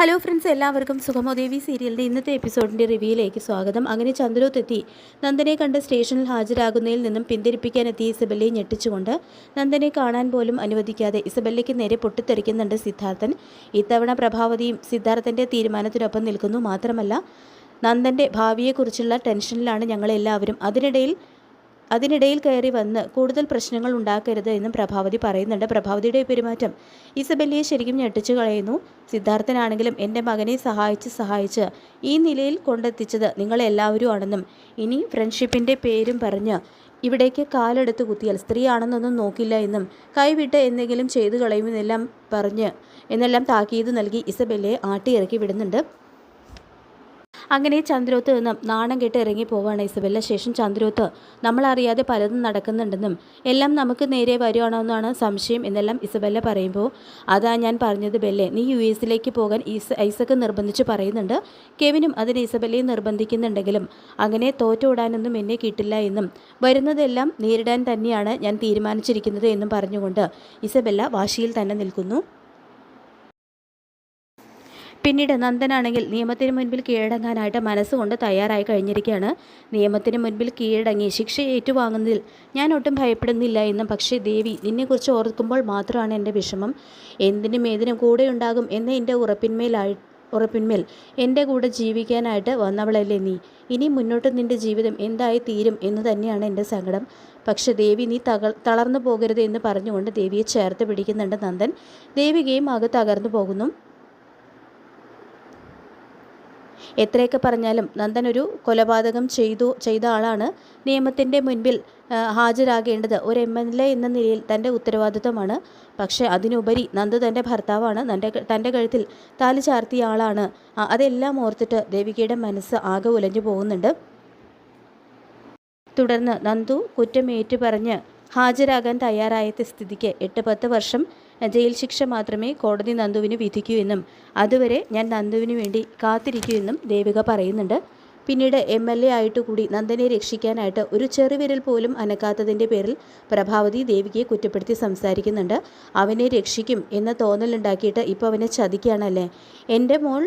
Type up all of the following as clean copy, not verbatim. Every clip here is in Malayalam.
ഹലോ ഫ്രണ്ട്സ്, എല്ലാവർക്കും സുഗമോദേവി സീരിയലിൻ്റെ ഇന്നത്തെ എപ്പിസോഡിൻ്റെ റിവ്യൂയിലേക്ക് സ്വാഗതം. അങ്ങനെ ചന്ദ്രോത്തെത്തി നന്ദനെ കണ്ട് സ്റ്റേഷനിൽ ഹാജരാകുന്നതിൽ നിന്നും പിന്തിരിപ്പിക്കാനെത്തിയ ഇസബെല്ലയെ ഞെട്ടിച്ചുകൊണ്ട് നന്ദനെ കാണാൻ പോലും അനുവദിക്കാതെ ഇസബെല്ലയ്ക്ക് നേരെ പൊട്ടിത്തെറിക്കുന്നുണ്ട് സിദ്ധാർത്ഥൻ. ഇത്തവണ പ്രഭാവതിയും സിദ്ധാർത്ഥൻ്റെ തീരുമാനത്തിനൊപ്പം നിൽക്കുന്നു. മാത്രമല്ല, നന്ദൻ്റെ ഭാവിയെക്കുറിച്ചുള്ള ടെൻഷനിലാണ് ഞങ്ങളെല്ലാവരും. അതിനിടയിൽ കയറി വന്ന് കൂടുതൽ പ്രശ്നങ്ങൾ ഉണ്ടാക്കരുത് എന്നും പ്രഭാവതി പറയുന്നുണ്ട്. പ്രഭാവതിയുടെ പെരുമാറ്റം ഇസബെല്ലയെ ശരിക്കും ഞെട്ടിച്ചു കളയുന്നു. സിദ്ധാർത്ഥനാണെങ്കിലും എൻ്റെ മകനെ സഹായിച്ച് ഈ നിലയിൽ കൊണ്ടെത്തിച്ചത് നിങ്ങളെല്ലാവരും ആണെന്നും ഇനി ഫ്രണ്ട്ഷിപ്പിൻ്റെ പേരും പറഞ്ഞ് ഇവിടേക്ക് കാലെടുത്ത് കുത്തിയാൽ സ്ത്രീയാണെന്നൊന്നും നോക്കില്ല എന്നും കൈവിട്ട് എന്തെങ്കിലും ചെയ്തു കളയുമെന്നെല്ലാം താക്കീത് നൽകി ഇസബെല്ലയെ ആട്ടിയിറക്കി വിടുന്നുണ്ട്. അങ്ങനെ ചന്ദ്രോത്ത് നിന്നും നാണം കെട്ട് ഇറങ്ങി പോവുകയാണ് ഇസബെല്ല. ശേഷം ചന്ദ്രോത്ത് നമ്മളറിയാതെ പലതും നടക്കുന്നുണ്ടെന്നും എല്ലാം നമുക്ക് നേരെ വരുവാണെന്നാണ് സംശയം എന്നെല്ലാം ഇസബെല്ല പറയുമ്പോൾ, അതാ ഞാൻ പറഞ്ഞത് ബെല്ലെ, നീ US പോകാൻ ഐസക്ക് നിർബന്ധിച്ച് പറയുന്നുണ്ട്. കെവിനും അതിന് ഇസബെല്ലയെ നിർബന്ധിക്കുന്നുണ്ടെങ്കിലും അങ്ങനെ തോറ്റോടാനൊന്നും എന്നെ കിട്ടില്ല എന്നും വരുന്നതെല്ലാം നേരിടാൻ തന്നെയാണ് ഞാൻ തീരുമാനിച്ചിരിക്കുന്നത് എന്നും പറഞ്ഞുകൊണ്ട് ഇസബെല്ല വാശിയിൽ തന്നെ നിൽക്കുന്നു. പിന്നീട് നന്ദനാണെങ്കിൽ നിയമത്തിന് മുൻപിൽ കീഴടങ്ങാനായിട്ട് മനസ്സുകൊണ്ട് തയ്യാറായി കഴിഞ്ഞിരിക്കുകയാണ്. നിയമത്തിന് മുൻപിൽ കീഴടങ്ങി ശിക്ഷ ഏറ്റുവാങ്ങുന്നതിൽ ഞാൻ ഒട്ടും ഭയപ്പെടുന്നില്ല എന്നും, പക്ഷേ ദേവി, നിന്നെക്കുറിച്ച് ഓർക്കുമ്പോൾ മാത്രമാണ് എൻ്റെ വിഷമം. എന്തിനും ഏതിനും കൂടെ ഉണ്ടാകും എന്ന എൻ്റെ ഉറപ്പിന്മേൽ എൻ്റെ കൂടെ ജീവിക്കാനായിട്ട് വന്നവളല്ലേ നീ. ഇനി മുന്നോട്ട് നിൻ്റെ ജീവിതം എന്തായി തീരും എന്ന് തന്നെയാണ് എൻ്റെ സങ്കടം. പക്ഷേ ദേവി, നീ തളർന്നു പോകരുത് എന്ന് പറഞ്ഞുകൊണ്ട് ദേവിയെ ചേർത്ത് പിടിക്കുന്നുണ്ട് നന്ദൻ. ദേവികയും ആകെ തകർന്നു പോകുന്നു. എത്രയൊക്കെ പറഞ്ഞാലും നന്ദൻ ഒരു കൊലപാതകം ചെയ്ത ആളാണ്. നിയമത്തിൻ്റെ മുൻപിൽ ഹാജരാകേണ്ടത് ഒരു MLA എന്ന നിലയിൽ തൻ്റെ ഉത്തരവാദിത്വമാണ്. പക്ഷേ അതിനുപരി നന്ദു തൻ്റെ ഭർത്താവാണ്, തൻ്റെ കഴുത്തിൽ താലി ചാർത്തിയ ആളാണ്. അതെല്ലാം ഓർത്തിട്ട് ദേവികയുടെ മനസ്സ് ആകെ ഉലഞ്ഞു പോകുന്നുണ്ട്. തുടർന്ന് നന്ദു കുറ്റമേറ്റു പറഞ്ഞ് ഹാജരാകാൻ തയ്യാറായ സ്ഥിതിക്ക് 8-10 വർഷം ജയിൽ ശിക്ഷ മാത്രമേ കോടതി നന്ദുവിന് വിധിക്കൂ എന്നും അതുവരെ ഞാൻ നന്ദുവിന് വേണ്ടി കാത്തിരിക്കൂ എന്നും ദേവിക പറയുന്നുണ്ട്. പിന്നീട് MLA ആയിട്ട് കൂടി നന്ദനെ രക്ഷിക്കാനായിട്ട് ഒരു ചെറുവിരൽ പോലും അനക്കാത്തതിൻ്റെ പേരിൽ പ്രഭാവതി ദേവികയെ കുറ്റപ്പെടുത്തി സംസാരിക്കുന്നുണ്ട്. അവനെ രക്ഷിക്കും എന്ന തോന്നലുണ്ടാക്കിയിട്ട് ഇപ്പോൾ അവനെ ചതിക്കുകയാണല്ലേ. എൻ്റെ മോൾ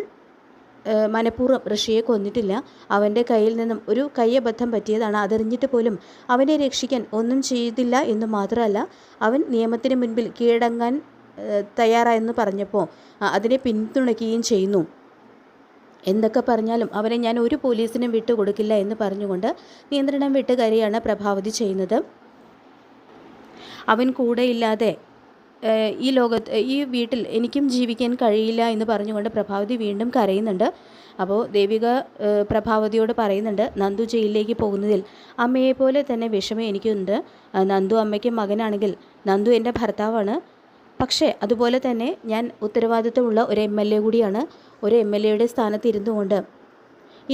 മനഃപൂർവ്വം ഋഷിയെ കൊന്നിട്ടില്ല. അവൻ്റെ കയ്യിൽ നിന്നും ഒരു കയ്യബദ്ധം പറ്റിയതാണ്. അതറിഞ്ഞിട്ട് പോലും അവനെ രക്ഷിക്കാൻ ഒന്നും ചെയ്തില്ല എന്ന് മാത്രമല്ല, അവൻ നിയമത്തിന് മുൻപിൽ കീഴടങ്ങാൻ തയ്യാറായെന്ന് പറഞ്ഞപ്പോൾ അതിനെ പിന്തുണയ്ക്കുകയും ചെയ്യുന്നു. എന്തൊക്കെ പറഞ്ഞാലും അവനെ ഞാൻ ഒരു പോലീസിനും വിട്ടുകൊടുക്കില്ല എന്ന് പറഞ്ഞുകൊണ്ട് നിയന്ത്രണം വിട്ട് കരയാണ് പ്രഭാവതി ചെയ്യുന്നത്. അവൻ കൂടെയില്ലാതെ ഈ വീട്ടിൽ എനിക്കും ജീവിക്കാൻ കഴിയില്ല എന്ന് പറഞ്ഞുകൊണ്ട് പ്രഭാവതി വീണ്ടും കരയുന്നുണ്ട്. അപ്പോൾ ദേവിക പ്രഭാവതിയോട് പറയുന്നുണ്ട്, നന്ദു ജയിലിലേക്ക് പോകുന്നതിൽ അമ്മയെപ്പോലെ തന്നെ വിഷമം എനിക്കുണ്ട്. നന്ദു അമ്മയ്ക്ക് മകനാണെങ്കിൽ നന്ദു എൻ്റെ ഭർത്താവാണ്. പക്ഷേ അതുപോലെ തന്നെ ഞാൻ ഉത്തരവാദിത്തമുള്ള ഒരു MLA കൂടിയാണ്. ഒരു MLAയുടെ സ്ഥാനത്ത് ഇരുന്നുകൊണ്ട്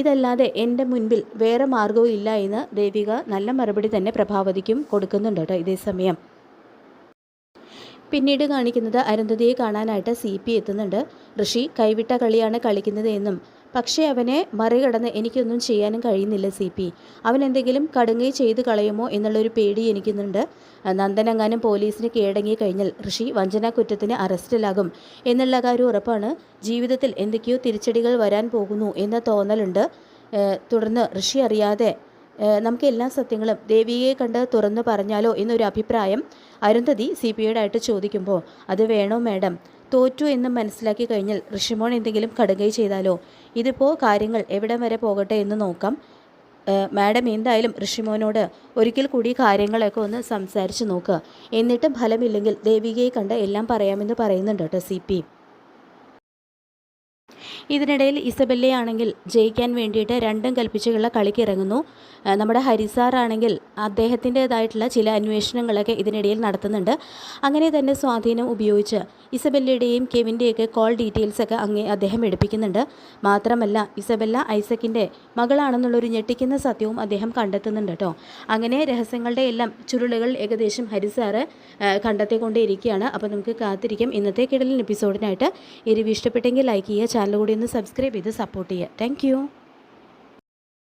ഇതല്ലാതെ എൻ്റെ മുൻപിൽ വേറെ മാർഗവും ഇല്ല എന്ന് ദേവിക നല്ല മറുപടി തന്നെ പ്രഭാവതിക്കും കൊടുക്കുന്നുണ്ട് കേട്ടോ. ഇതേ സമയം പിന്നീട് കാണിക്കുന്നത് അരുന്ധതിയെ കാണാനായിട്ട് CP എത്തുന്നുണ്ട്. ഋഷി കൈവിട്ട കളിയാണ് കളിക്കുന്നത് എന്നും പക്ഷേ അവനെ മറികടന്ന് എനിക്കൊന്നും ചെയ്യാനും കഴിയുന്നില്ല CP. അവൻ എന്തെങ്കിലും കടുങ്ങി ചെയ്ത് കളയുമോ എന്നുള്ളൊരു പേടി എനിക്കുന്നുണ്ട്. നന്ദനെങ്ങാനും പോലീസിന് കീഴടങ്ങി കഴിഞ്ഞാൽ ഋഷി വഞ്ചനാ കുറ്റത്തിന് അറസ്റ്റിലാകും എന്നുള്ള കാര്യം ഉറപ്പാണ്. ജീവിതത്തിൽ എന്തൊക്കെയോ തിരിച്ചടികൾ വരാൻ പോകുന്നു എന്ന തോന്നലുണ്ട്. തുടർന്ന് ഋഷി അറിയാതെ നമുക്ക് എല്ലാ സത്യങ്ങളും ദേവിയെ കണ്ട് തുറന്നു പറഞ്ഞാലോ എന്നൊരു അഭിപ്രായം അരുന്ധതി CPയോടായിട്ട് ചോദിക്കുമ്പോൾ, അത് വേണോ മാഡം? തോറ്റു എന്ന് മനസ്സിലാക്കി കഴിഞ്ഞാൽ ഋഷിമോൻ എന്തെങ്കിലും കടുകൈ ചെയ്താലോ? ഇതിപ്പോൾ കാര്യങ്ങൾ എവിടം വരെ പോകട്ടെ എന്ന് നോക്കാം. മാഡം എന്തായാലും ഋഷിമോനോട് ഒരിക്കൽ കൂടി കാര്യങ്ങളൊക്കെ ഒന്ന് സംസാരിച്ച് നോക്കുക. എന്നിട്ടും ഫലമില്ലെങ്കിൽ ദേവികയെ കണ്ട് എല്ലാം പറയാമെന്ന് പറയുന്നുണ്ട് കേട്ടോ CP. ഇതിനിടയിൽ ഇസബെല്ലയാണെങ്കിൽ ജയിക്കാൻ വേണ്ടിയിട്ട് രണ്ടും കൽപ്പിച്ചുള്ള കളിക്ക് ഇറങ്ങുന്നു. നമ്മുടെ ഹരിസാറാണെങ്കിൽ അദ്ദേഹത്തിൻ്റേതായിട്ടുള്ള ചില അന്വേഷണങ്ങളൊക്കെ ഇതിനിടയിൽ നടത്തുന്നുണ്ട്. അങ്ങനെ തന്നെ സ്വാധീനം ഉപയോഗിച്ച് ഇസബെല്ലയുടെയും കെവിൻ്റെയൊക്കെ കോൾ ഡീറ്റെയിൽസൊക്കെ അദ്ദേഹം എടുപ്പിക്കുന്നുണ്ട്. മാത്രമല്ല ഇസബെല്ല ഐസക്കിൻ്റെ മകളാണെന്നുള്ളൊരു ഞെട്ടിക്കുന്ന സത്യവും അദ്ദേഹം കണ്ടെത്തുന്നുണ്ട് കേട്ടോ. അങ്ങനെ രഹസ്യങ്ങളുടെ എല്ലാം ചുരുളുകൾ ഏകദേശം ഹരിസാറ് കണ്ടെത്തിക്കൊണ്ടേയിരിക്കുകയാണ്. അപ്പോൾ നമുക്ക് കാത്തിരിക്കാം ഇന്നത്തെ കിടലൻ എപ്പിസോഡിനായിട്ട്. ഈ റിവ്യൂ ഇഷ്ടപ്പെട്ടെങ്കിൽ ലൈക്ക് ചെയ്യുക, ചാനൽ കൂടി ഒന്ന് സബ്സ്ക്രൈബ് ചെയ്ത് സപ്പോർട്ട് ചെയ്യുക. താങ്ക്